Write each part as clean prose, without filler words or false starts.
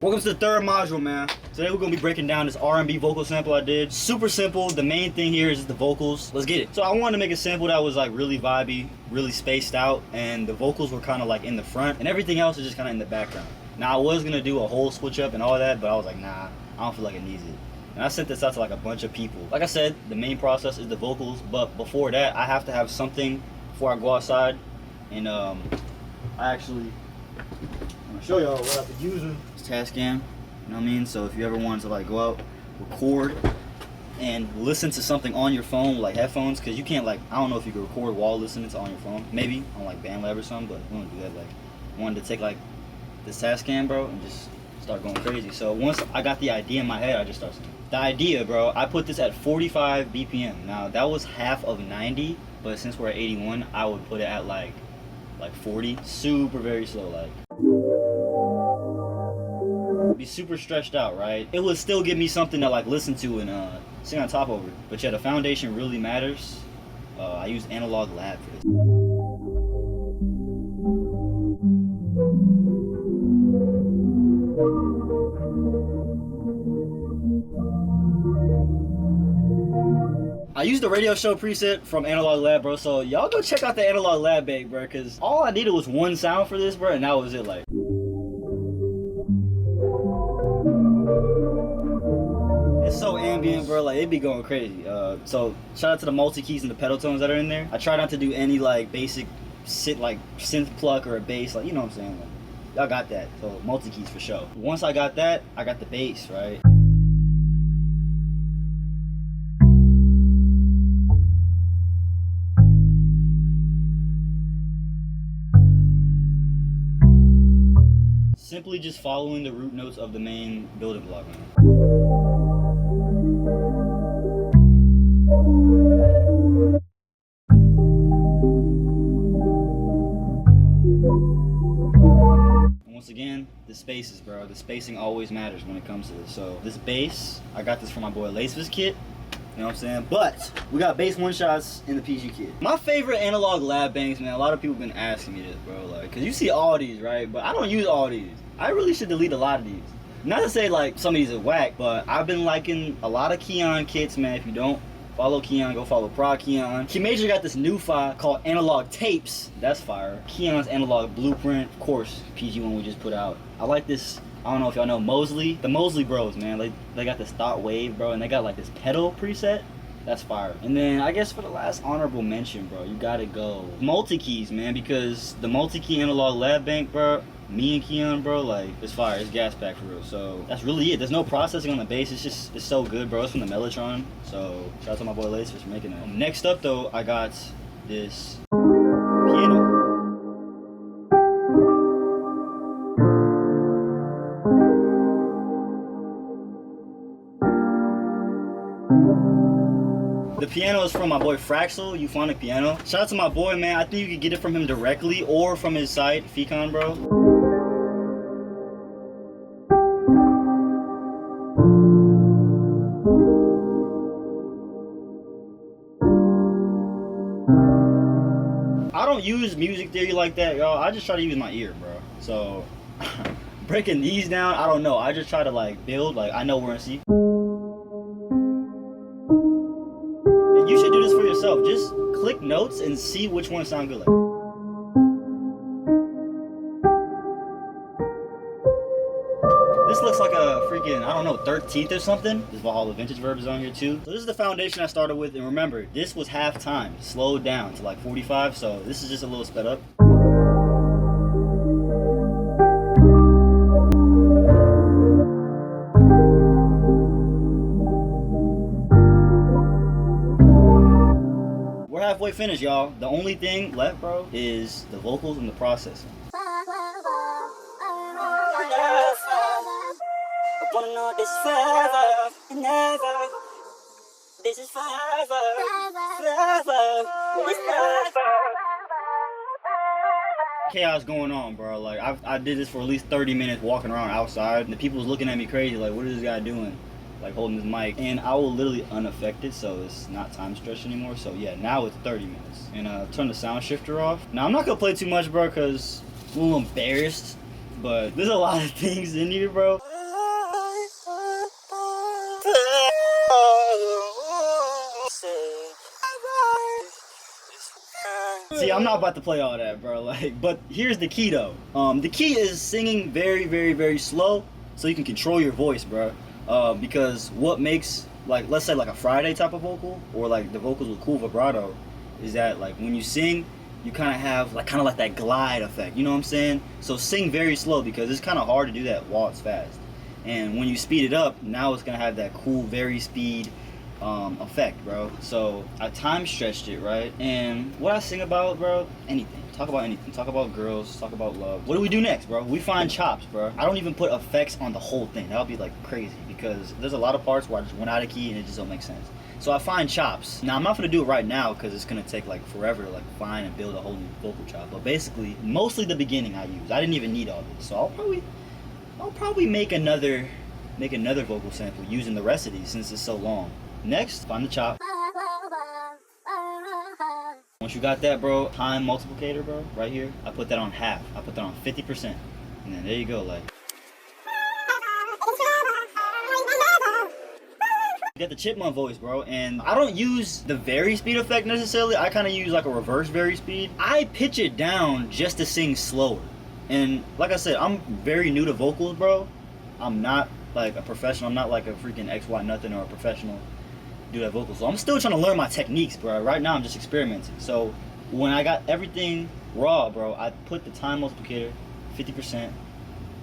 Welcome to the third module, man. Today we're gonna be breaking down this R&B vocal sample I did. Super simple. The main thing here is the vocals. Let's get it. So I wanted to make a sample that was like really vibey, really spaced out, and the vocals were kind of like in the front, and everything else is just kind of in the background. Now I was gonna do a whole switch up and all that, but I was like, nah, I don't feel like it needs it. And I sent this out to like a bunch of people. Like I said, the main process is the vocals, but before that, I have to have something before I go outside. And I'm gonna show y'all what I've been using. It's Tascam, you know what I mean? So if you ever wanted to like go out, record, and listen to something on your phone with like headphones, because you can't like, I don't know if you can record while listening to on your phone. Maybe on like BandLab or something, but we don't do that. Like, I wanted to take like this Tascam, bro, and just start going crazy. So once I got the idea in my head, I just started. The idea, bro, I put this at 45 BPM. Now that was half of 90, but since we're at 81, I would put it at like 40. Super very slow, like. Be super stretched out, right? It would still give me something to like listen to and sing on top over. But yeah, the foundation really matters. I use Analog Lab for this. I used the radio show preset from Analog Lab, bro, so y'all go check out the Analog Lab bag, bro, because all I needed was one sound for this, bro, and that was it, like. It's so ambient, bro, like, it be going crazy. So, shout out to the multi-keys and the pedal tones that are in there. I try not to do any, like, basic synth pluck or a bass, like, you know what I'm saying? Like, y'all got that, so multi-keys for sure. Once I got that, I got the bass, right? Simply just following the root notes of the main building block, man. And once again, the spaces, bro. The spacing always matters when it comes to this. So this bass, I got this from my boy Lacevis kit. You know what I'm saying? But we got bass one shots in the PG kit. My favorite Analog Lab bangs, man, a lot of people been asking me this, bro. Like, cause you see all these, right? But I don't use all these. I really should delete a lot of these. Not to say like some of these are whack, but I've been liking a lot of Keon kits, man. If you don't follow Keon, go follow Prod Keon. Key Major got this new file called Analog Tapes. That's fire. Keon's Analog Blueprint, of course, PG one we just put out. I like this. I don't know if y'all know Mosley. The Mosley bros, man. They got this thought wave, bro, and they got like this pedal preset. That's fire. And then I guess for the last honorable mention, bro, you gotta go multi-keys, man, because the multi-key Analog Lab bank, bro, me and Keon, bro, like, it's fire. It's gas pack for real. So that's really it. There's no processing on the bass. It's so good, bro. It's from the Mellotron. So shout out to my boy Lace for making that. Next up though, I got this piano. The piano is from my boy Fraxel, Euphonic Piano. Shout out to my boy, man. I think you could get it from him directly or from his site, Fecon, bro. I don't use music theory like that, y'all. I just try to use my ear, bro. So, breaking these down, I don't know. I just try to like build, like I know we're in C. You should do this for yourself. Just click notes and see which ones sound good. This looks like a freaking, I don't know, 13th or something. This Valhalla Vintage Verb is on here too. So this is the foundation I started with, and remember, this was half time, slowed down to like 45, so this is just a little sped up. We're halfway finished, y'all. The only thing left, bro, is the vocals and the processing. Wanna know this forever and ever. This is forever, forever, it's forever. Chaos going on, bro. Like I did this for at least 30 minutes walking around outside, and the people was looking at me crazy, like, what is this guy doing? Like holding his mic, and I will literally unaffected, so it's not time stretched anymore. So yeah, now it's 30 minutes. And turn the sound shifter off. Now I'm not gonna play too much, bro, because I'm a little embarrassed but there's a lot of things in here, bro. See, I'm not about to play all that, bro. Like, but here's the key though. The key is singing very slow so you can control your voice, bro. Because what makes, like, let's say like a Fridayy type of vocal, or like the vocals with cool vibrato, is that like when you sing, you kind of have like that glide effect. You know what I'm saying? So sing very slow because it's kind of hard to do that while it's fast. And when you speed it up, now it's gonna have that cool very speed effect, bro. So I time stretched it, right? And what I sing about, bro, anything. Talk about anything. Talk about girls, talk about love. What do we do next, bro? We find chops, bro. I don't even put effects on the whole thing. That would be like crazy because there's a lot of parts where I just went out of key and it just don't make sense. So I find chops. Now I'm not gonna do it right now because it's gonna take like forever to like find and build a whole new vocal chop. But basically, mostly the beginning I use. I didn't even need all this. So I'll probably make another vocal sample using the rest of these since it's so long. Next, find the chop. Once you got that, bro, time multiplicator, bro, right here, I put that on half. I put that on 50%. And then there you go, like. You got the chipmunk voice, bro, and I don't use the very speed effect necessarily. I kind of use like a reverse very speed. I pitch it down just to sing slower. And like I said, I'm very new to vocals, bro. I'm not like a professional. I'm not like a freaking XY nothing or a professional do that vocal. So I'm still trying to learn my techniques, bro. Right now I'm just experimenting. So when I got everything raw, bro, I put the time multiplicator 50%.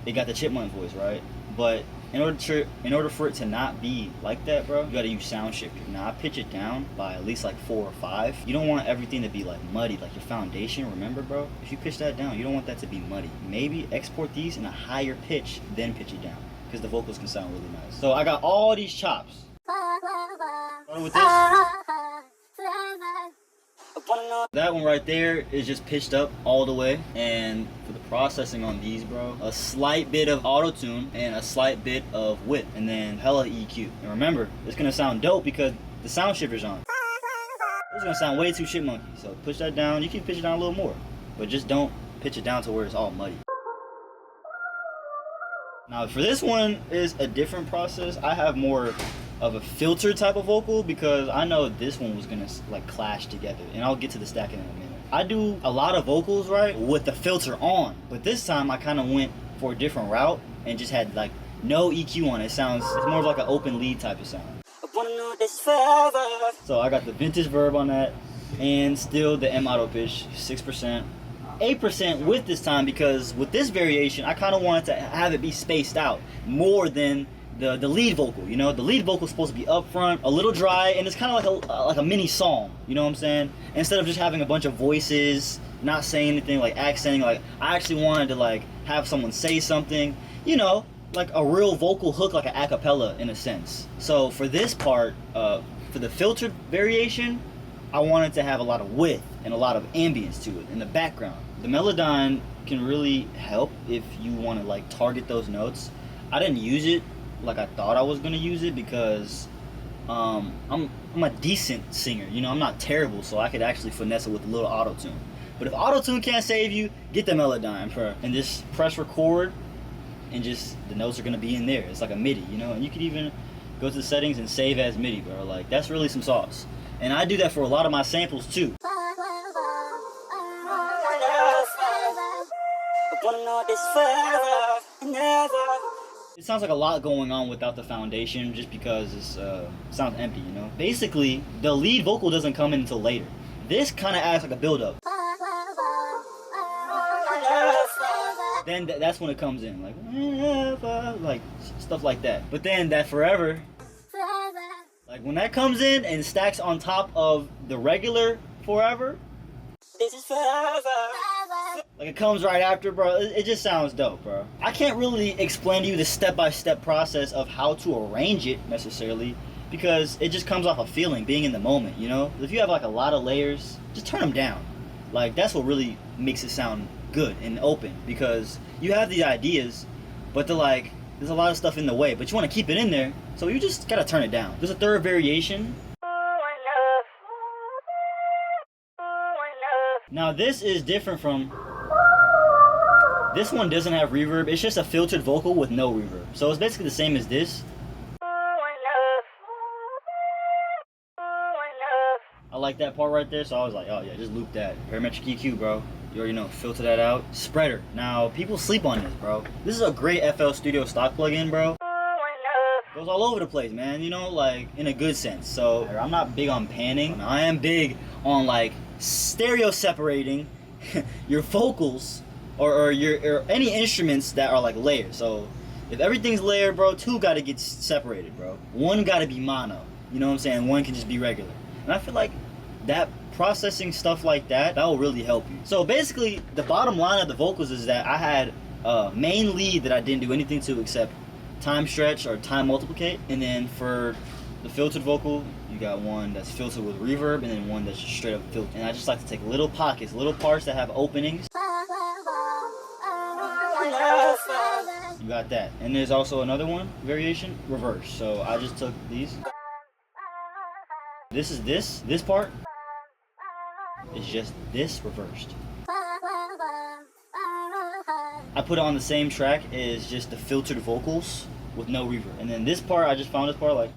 It got the chipmunk voice, right? But in order for it to not be like that, bro, you gotta use sound shifter. Now I pitch it down by at least like 4 or 5. You don't want everything to be like muddy, like your foundation. Remember, bro, if you pitch that down, you don't want that to be muddy. Maybe export these in a higher pitch, then pitch it down, because the vocals can sound really nice. So I got all these chops. Starting with this. That one right there is just pitched up all the way. And for the processing on these, bro, a slight bit of auto-tune and a slight bit of width, and then hella EQ. And remember, it's gonna sound dope because the sound shifter's on. It's gonna sound way too chipmunky. So push that down. You can pitch it down a little more, but just don't pitch it down to where it's all muddy. Now for this one is a different process. I have more of a filter type of vocal because I know this one was gonna like clash together, and I'll get to the stacking in a minute. I do a lot of vocals, right, with the filter on, but this time I kind of went for a different route and just had like no EQ on it. It's more of like an open lead type of sound. So I got the vintage verb on that, and still the M auto pitch 6%. 8% with this time because with this variation I kind of wanted to have it be spaced out more than the lead vocal. You know, the lead vocal is supposed to be up front, a little dry, and it's kind of like a mini song. You know what I'm saying? Instead of just having a bunch of voices, not saying anything, like accenting. Like I actually wanted to like have someone say something. You know, like a real vocal hook, like an a cappella in a sense. So for this part, for the filtered variation, I wanted to have a lot of width and a lot of ambience to it in the background. The Melodyne can really help if you want to like target those notes. I didn't use it like I thought I was gonna use it because I'm a decent singer. You know, I'm not terrible, so I could actually finesse it with a little auto-tune. But if auto-tune can't save you, get the Melodyne, bro, and just press record, and just the notes are gonna be in there. It's like a MIDI, you know. And you could even go to the settings and save as MIDI, bro. Like that's really some sauce. And I do that for a lot of my samples too. It sounds like a lot going on without the foundation just because it sounds empty, you know? Basically, the lead vocal doesn't come in until later. This kind of acts like a build-up. Then that's when it comes in, like stuff like that. But then that forever, like when that comes in and stacks on top of the regular forever, this is forever. Like it comes right after, bro. It just sounds dope, bro. I can't really explain to you the step-by-step process of how to arrange it necessarily because it just comes off a feeling, being in the moment, you know? If you have like a lot of layers, just turn them down. Like that's what really makes it sound good and open because you have these ideas, but there's a lot of stuff in the way, but you want to keep it in there, so you just gotta turn it down. There's a third variation. Now this is different from This one doesn't have reverb. It's just a filtered vocal with no reverb. So it's basically the same as this. I like that part right there, so I was like, oh yeah, just loop that. Parametric EQ, bro. You already know, filter that out. Spreader. Now, people sleep on this, bro. This is a great FL Studio stock plugin, bro. Goes all over the place, man, you know, like, in a good sense. So, I'm not big on panning. I am big on, like, stereo separating your vocals or any instruments that are, like, layered. So, if everything's layered, bro, two gotta get separated, bro. One gotta be mono. You know what I'm saying? One can just be regular. And I feel like that processing stuff like that will really help you. So basically, the bottom line of the vocals is that I had a main lead that I didn't do anything to except time stretch or time multiplicate. And then for the filtered vocal, you got one that's filtered with reverb and then one that's just straight up filtered. And I just like to take little pockets, little parts that have openings. You got that. And there's also another one, variation, reverse. So I just took these. This is this part is just this reversed. I put it on the same track as just the filtered vocals with no reverb. And then this part, I just found this part like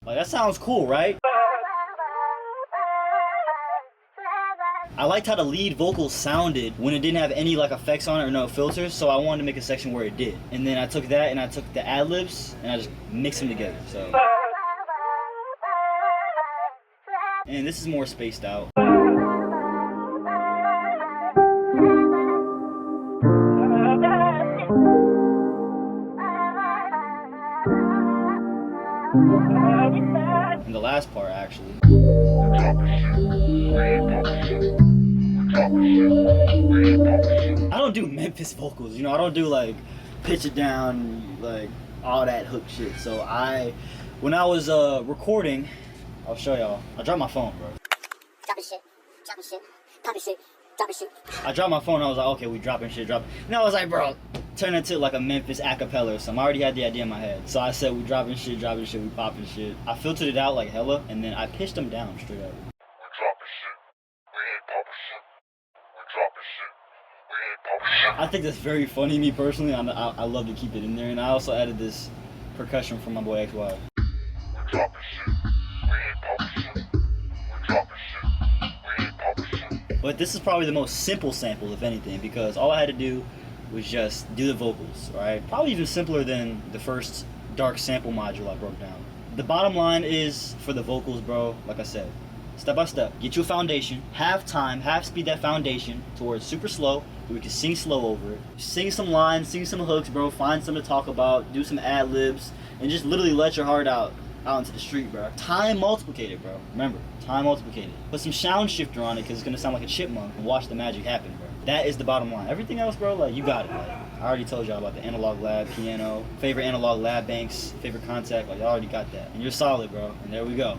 that sounds cool, right? I liked how the lead vocals sounded when it didn't have any like effects on it or no filters, so I wanted to make a section where it did. And then I took that and I took the ad-libs and I just mixed them together. So. And this is more spaced out. And the last part, actually. I don't do Memphis vocals, you know, I don't do like pitch it down, like all that hook shit. So when I was recording, I'll show y'all. I dropped my phone, bro. Dropping shit, popping shit, dropping shit. I dropped my phone. I was like, okay, we dropping shit, dropping. And I was like, bro, turn it to like a Memphis acapella or something. I already had the idea in my head. So I said, we dropping shit, we popping shit. I filtered it out like hella, and then I pitched them down straight up. We dropping shit, we ain't popping shit. We dropping shit, we ain't popping shit. I think that's very funny, me personally. I love to keep it in there, and I also added this percussion from my boy XY. We dropping shit. But this is probably the most simple sample, if anything, because all I had to do was just do the vocals, right? Probably even simpler than the first dark sample module I broke down. The bottom line is, for the vocals, bro, like I said, step by step, get you a foundation, half speed that foundation towards super slow, so we can sing slow over it. Sing some lines, sing some hooks, bro, find something to talk about, do some ad-libs, and just literally let your heart out into the street, bro. Time multiplicated, bro. Remember, time multiplicated. Put some sound shifter on it because it's gonna sound like a chipmunk, and watch the magic happen, bro. That is the bottom line. Everything else, bro, like, you got it. Like, I already told y'all about the analog lab piano, favorite analog lab banks, favorite contact. Like, y'all already got that, and you're solid, bro. And there we go.